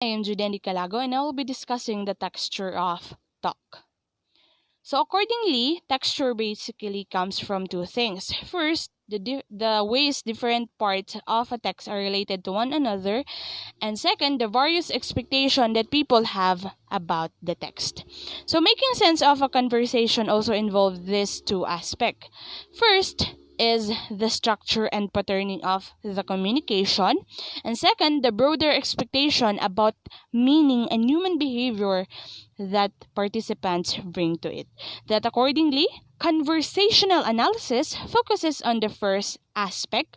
I am Judy-Ann and I will be discussing the texture of talk. So accordingly, texture basically comes from two things. First, the ways different parts of a text are related to one another, and second, the various expectation that people have about the text. So making sense of a conversation also involves these two aspects. First is the structure and patterning of the communication, and second, the broader expectation about meaning and human behavior that participants bring to it. That accordingly, conversational analysis focuses on the first aspect,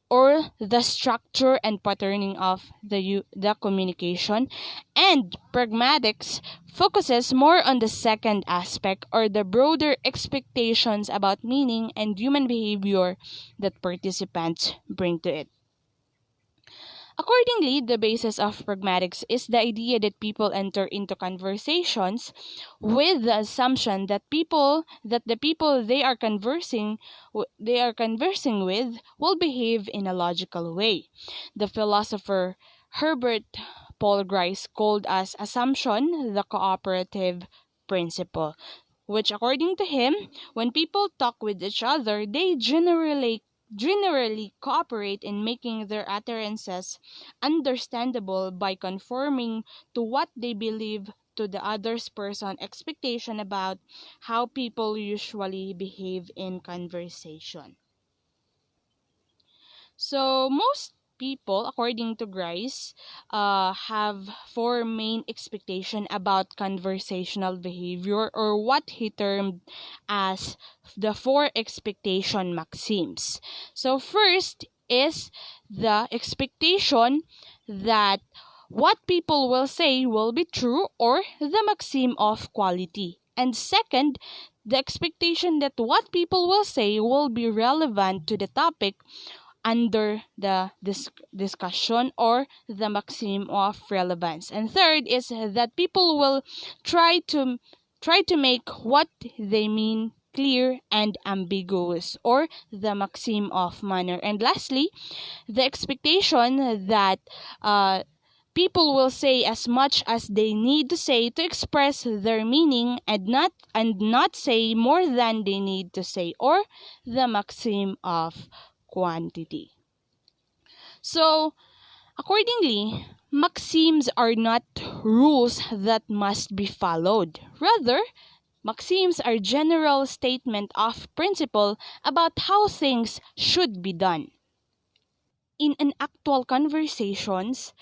or the structure and patterning of the communication, and pragmatics focuses more on the second aspect, or the broader expectations about meaning and human behavior that participants bring to it. Accordingly, the basis of pragmatics is the idea that people enter into conversations with the assumption that the people they are conversing with will behave in a logical way. The philosopher Herbert Paul Grice called as assumption the cooperative principle, which according to him, when people talk with each other, they generally cooperate in making their utterances understandable by conforming to what they believe to the other person's expectation about how people usually behave in conversation. So most people, according to Grice, have four main expectation about conversational behavior, or what he termed as the four expectation maxims. So first is the expectation that what people will say will be true, or the maxim of quality. And second, the expectation that what people will say will be relevant to the topic under the discussion, or the maxim of relevance. And third is that people will try to make what they mean clear and ambiguous, or the maxim of manner. And lastly, the expectation that people will say as much as they need to say to express their meaning, and not say more than they need to say, or the maxim of quantity. So, accordingly, maxims are not rules that must be followed. Rather, maxims are general statement of principle about how things should be done. In an actual conversations,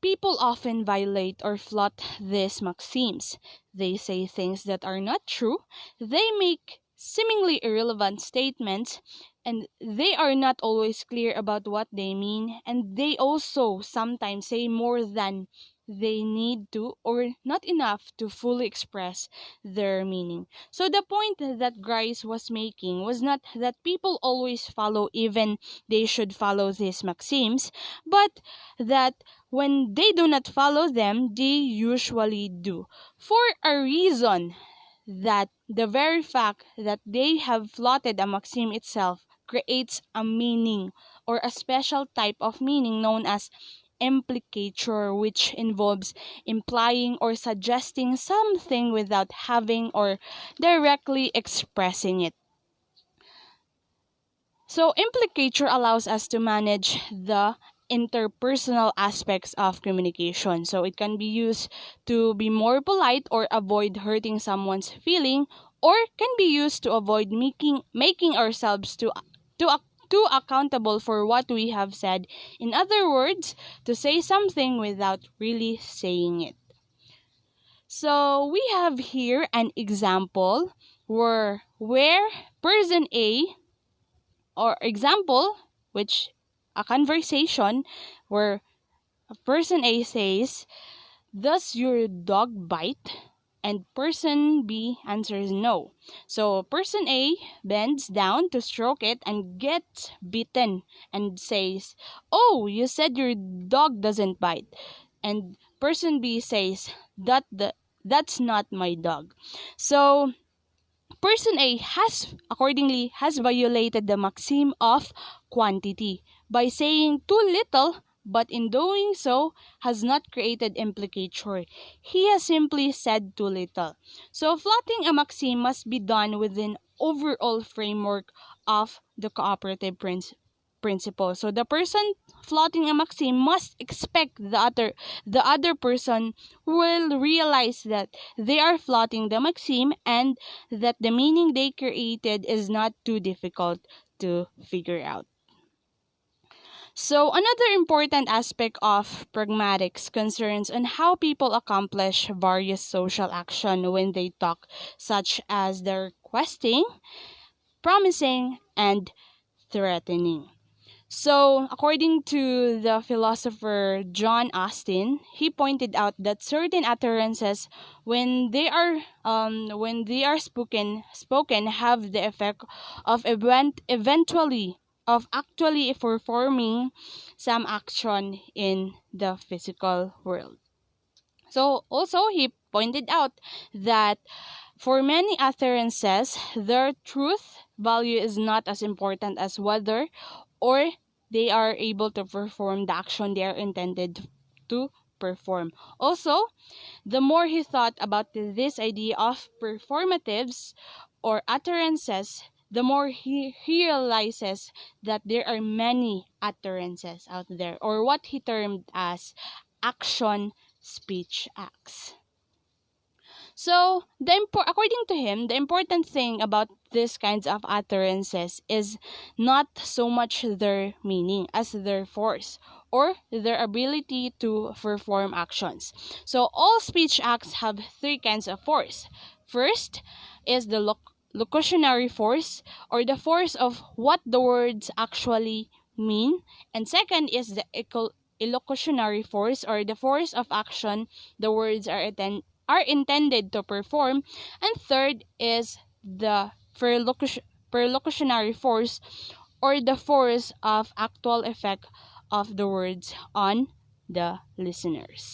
people often violate or flout these maxims. They say things that are not true, they make seemingly irrelevant statements, and they are not always clear about what they mean, and they also sometimes say more than they need to, or not enough to fully express their meaning. So the point that Grice was making was not that people always follow, even they should follow these maxims, but that when they do not follow them, they usually do. For a reason that the very fact that they have flaunted a maxim itself creates a meaning, or a special type of meaning known as implicature, which involves implying or suggesting something without having or directly expressing it. So, implicature allows us to manage the interpersonal aspects of communication. So, it can be used to be more polite or avoid hurting someone's feeling, or can be used to avoid making ourselves too accountable for what we have said. In other words, to say something without really saying it. So, we have here an example where person A, or example, which a conversation where a person A says, "Does your dog bite?" And person B answers no. So person A bends down to stroke it and gets bitten and says, "Oh, you said your dog doesn't bite." And person B says, "That's not my dog." So person A has violated the maxim of quantity by saying too little but in doing so has not created implicature. He has simply said too little. So flatting a maxim must be done within overall framework of the cooperative principle. So the person flaunting a maxim must expect the other person will realize that they are flaunting the maxim and that the meaning they created is not too difficult to figure out. So, another important aspect of pragmatics concerns on how people accomplish various social action when they talk, such as the requesting, promising, and threatening. So, according to the philosopher John Austin, he pointed out that certain utterances, when they are spoken, have the effect of actually performing some action in the physical world. So, also he pointed out that for many utterances, their truth value is not as important as whether or they are able to perform the action they are intended to perform. Also, the more he thought about this idea of performatives or utterances, the more he realizes that there are many utterances out there, or what he termed as action speech acts. So, according to him, the important thing about these kinds of utterances is not so much their meaning as their force or their ability to perform actions. So, all speech acts have three kinds of force. First is the locutionary force, or the force of what the words actually mean. And second is the illocutionary force, or the force of action the words are intended to perform. And third is the perlocutionary force, or the force of actual effect of the words on the listeners.